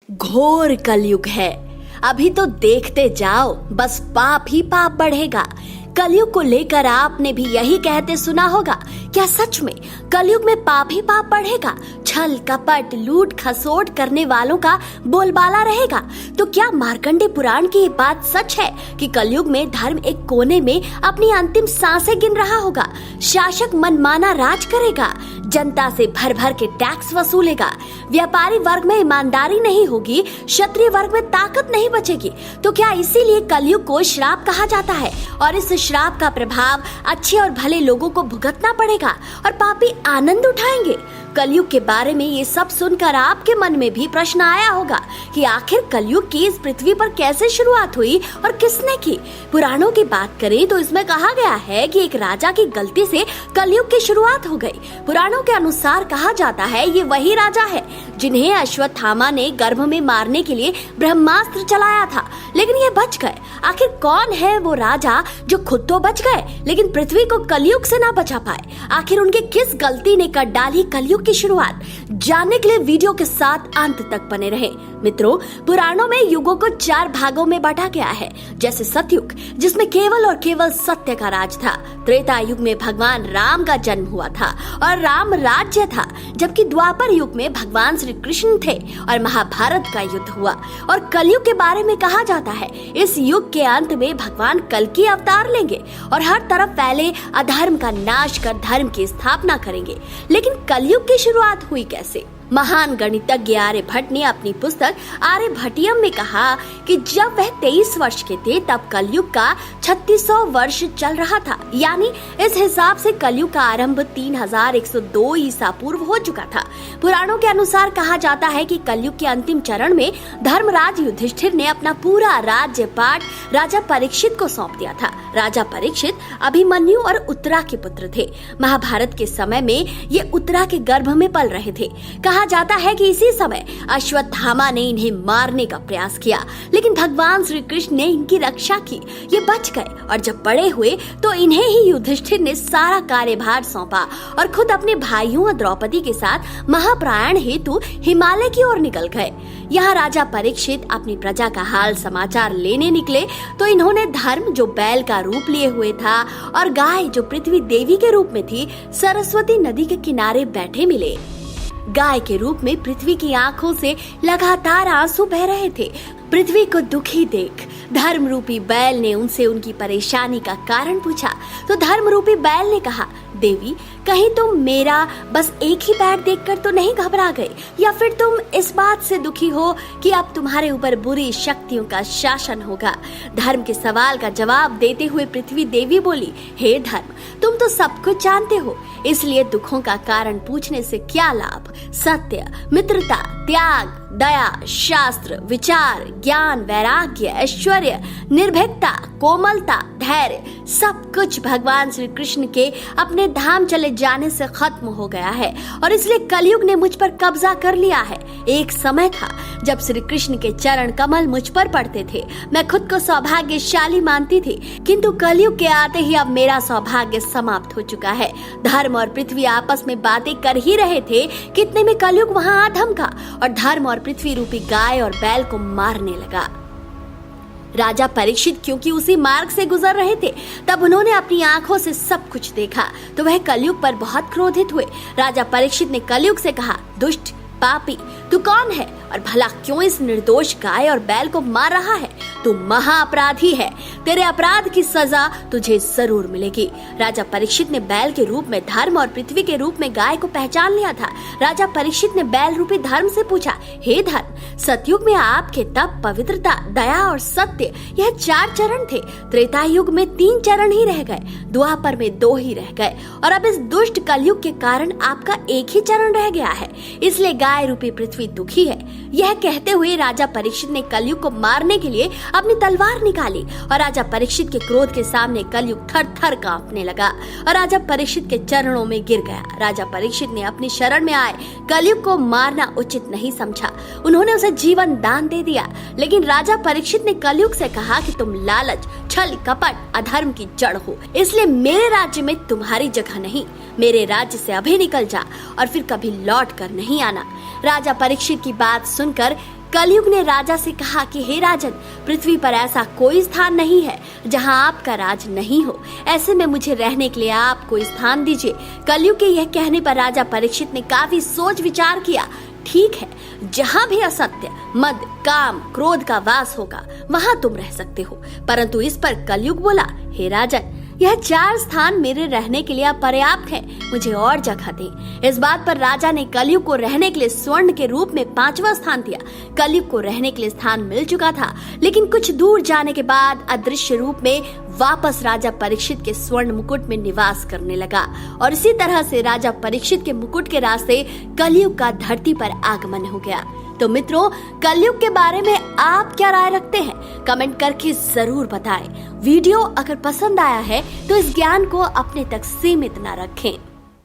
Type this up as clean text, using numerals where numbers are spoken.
घोर कलयुग है। अभी तो देखते जाओ, बस पाप ही पाप बढ़ेगा। कलयुग को लेकर आपने भी यही कहते सुना होगा। क्या सच में कलयुग में पाप ही पाप बढ़ेगा? छल कपट लूट खसोट करने वालों का बोलबाला रहेगा। तो क्या मार्कंडे पुराण की ये बात सच है कि कलयुग में धर्म एक कोने में अपनी अंतिम सांसें गिन रहा होगा? शासक मनमाना राज करेगा, जनता से भर भर के टैक्स वसूलेगा, व्यापारी वर्ग में ईमानदारी नहीं होगी, क्षत्रिय वर्ग में ताकत नहीं बचेगी। तो क्या इसीलिए कलयुग को श्राप कहा जाता है और इस श्राप का प्रभाव अच्छे और भले लोगों को भुगतना पड़ेगा और पापी आनंद उठाएंगे? कलयुग के बारे में ये सब सुनकर आपके मन में भी प्रश्न आया होगा कि आखिर कलयुग की इस पृथ्वी पर कैसे शुरुआत हुई और किसने की? पुराणों की बात करें तो इसमें कहा गया है कि एक राजा की गलती से कलयुग की शुरुआत हो गई। पुराणों के अनुसार कहा जाता है ये वही राजा है जिन्हें अश्वत्थामा ने गर्भ में मारने के लिए ब्रह्मास्त्र चलाया था, लेकिन ये बच गए। आखिर कौन है वो राजा जो खुद तो बच गए लेकिन पृथ्वी को कलयुग से ना बचा पाए? आखिर उनके किस गलती ने कर डाली कलयुग की शुरुआत? जानने के लिए वीडियो के साथ अंत तक बने रहे। मित्रों, पुराणों में युगों को 4 भागों में बांटा गया है। जैसे सतयुग, जिसमें केवल और केवल सत्य का राज था। त्रेता युग में भगवान राम का जन्म हुआ था और राम राज्य था, जबकि द्वापर युग में भगवान श्री कृष्ण थे और महाभारत का युद्ध हुआ। और कलयुग के बारे में कहा जाता है इस युग के अंत में भगवान कल्कि अवतार लेंगे और हर तरफ फैले अधर्म का नाश कर धर्म की स्थापना करेंगे। लेकिन कलयुग की शुरुआत हुई कैसे? महान गणितज्ञ आर्यभट्ट ने अपनी पुस्तक आर्यभट्टियम में कहा कि जब वह 23 वर्ष के थे तब कलयुग का 3600 वर्ष चल रहा था। यानी इस हिसाब से कलयुग का आरंभ 3102 ईसा पूर्व हो चुका था। पुराणों के अनुसार कहा जाता है कि कलयुग के अंतिम चरण में धर्मराज युधिष्ठिर ने अपना पूरा राज्य पाठ राजा परीक्षित को सौंप दिया था। राजा परीक्षित अभिमन्यु और उत्तरा के पुत्र थे। महाभारत के समय में ये उत्तरा के गर्भ में पल रहे थे। कहा जाता है कि इसी समय अश्वत्थामा ने इन्हें मारने का प्रयास किया, लेकिन भगवान श्री कृष्ण ने इनकी रक्षा की। ये बच गए और जब बड़े हुए तो इन्हें ही युधिष्ठिर ने सारा कार्यभार सौंपा और खुद अपने भाइयों और द्रौपदी के साथ महाप्रयाण हेतु हिमालय की ओर निकल गए। यहाँ राजा परीक्षित अपनी प्रजा का हाल समाचार लेने निकले तो इन्होंने धर्म, जो बैल का रूप लिए हुए था, और गाय, जो पृथ्वी देवी के रूप में थी, सरस्वती नदी के किनारे बैठे मिले। गाय के रूप में पृथ्वी की आंखों से लगातार आंसू बह रहे थे। पृथ्वी को दुखी देख धर्म रूपी बैल ने उनसे उनकी परेशानी का कारण पूछा तो धर्म रूपी बैल ने कहा, देवी, कहीं तुम मेरा बस एक ही पैर देखकर तो नहीं घबरा गए, या फिर तुम इस बात से दुखी हो कि अब तुम्हारे ऊपर बुरी शक्तियों का शासन होगा? धर्म के सवाल का जवाब देते हुए पृथ्वी देवी बोली, हे धर्म, तुम तो सब कुछ जानते हो, इसलिए दुखों का कारण पूछने से क्या लाभ? सत्य, मित्रता, त्याग, दया, शास्त्र, विचार, ज्ञान, वैराग्य, ऐश्वर्य, निर्भीकता, कोमलता, धैर्य, सब कुछ भगवान श्री कृष्ण के अपने धाम चले जाने से खत्म हो गया है और इसलिए कलयुग ने मुझ पर कब्जा कर लिया है। एक समय था जब श्री कृष्ण के चरण कमल मुझ पर पड़ते थे। मैं खुद को सौभाग्यशाली मानती थी, किंतु कलयुग के आते ही अब मेरा सौभाग्य समाप्त हो चुका है। धर्म और पृथ्वी आपस में बातें कर ही रहे थे, कितने में कलयुग वहां आ धमका और धर्म और पृथ्वी रूपी गाय और बैल को मारने लगा। राजा परीक्षित क्योंकि उसी मार्ग से गुजर रहे थे, तब उन्होंने अपनी आंखों से सब कुछ देखा तो वह कलयुग पर बहुत क्रोधित हुए। राजा परीक्षित ने कलयुग से कहा, दुष्ट, पापी, तू कौन है और भला क्यों इस निर्दोष गाय और बैल को मार रहा है? तू महाअपराधी है, तेरे अपराध की सजा तुझे जरूर मिलेगी। राजा परीक्षित ने बैल के रूप में धर्म और पृथ्वी के रूप में गाय को पहचान लिया था। राजा परीक्षित ने बैल रूपी धर्म से पूछा, हे धर्म, सतयुग में आपके तप, पवित्रता, दया और सत्य, यह 4 चरण थे। त्रेता युग में 3 चरण ही रह गए, द्वापर में 2 ही रह गए और अब इस दुष्ट कलयुग के कारण आपका एक ही चरण रह गया है, इसलिए गाय रूपी पृथ्वी दुखी है। यह कहते हुए राजा परीक्षित ने कलयुग को मारने के लिए अपनी तलवार निकाली और राजा परीक्षित के क्रोध के सामने कलयुग थर थर कांपने लगा और राजा परीक्षित के चरणों में गिर गया। राजा परीक्षित ने अपनी शरण में आए कलयुग को मारना उचित नहीं समझा। उन्होंने उसे जीवन दान दे दिया, लेकिन राजा परीक्षित ने कलयुग से कहा कि तुम लालच, छल, कपट, अधर्म की जड़ हो, इसलिए मेरे राज्य में तुम्हारी जगह नहीं। मेरे राज्य से अभी निकल जा और फिर कभी लौट कर नहीं आना। राजा परीक्षित की बात सुनकर कलयुग ने राजा से कहा कि हे राजन, पृथ्वी पर ऐसा कोई स्थान नहीं है जहां आपका राज नहीं हो। ऐसे में मुझे रहने के लिए आप कोई स्थान दीजिए। कलयुग के यह कहने पर राजा परीक्षित ने काफी सोच विचार किया। ठीक है, जहां भी असत्य, मद, काम, क्रोध का वास होगा वहां तुम रह सकते हो। परंतु इस पर कलयुग बोला, हे राजन, यह 4 स्थान मेरे रहने के लिए पर्याप्त है, मुझे और जगह दें। इस बात पर राजा ने कलयुग को रहने के लिए स्वर्ण के रूप में 5वां स्थान दिया। कलयुग को रहने के लिए स्थान मिल चुका था, लेकिन कुछ दूर जाने के बाद अदृश्य रूप में वापस राजा परीक्षित के स्वर्ण मुकुट में निवास करने लगा। और इसी तरह से राजा परीक्षित के मुकुट के रास्ते कलयुग का धरती पर आगमन हो गया। तो मित्रों, कलयुग के बारे में आप क्या राय रखते हैं? कमेंट करके जरूर बताएं। वीडियो अगर पसंद आया है तो इस ज्ञान को अपने तक सीमित न रखें।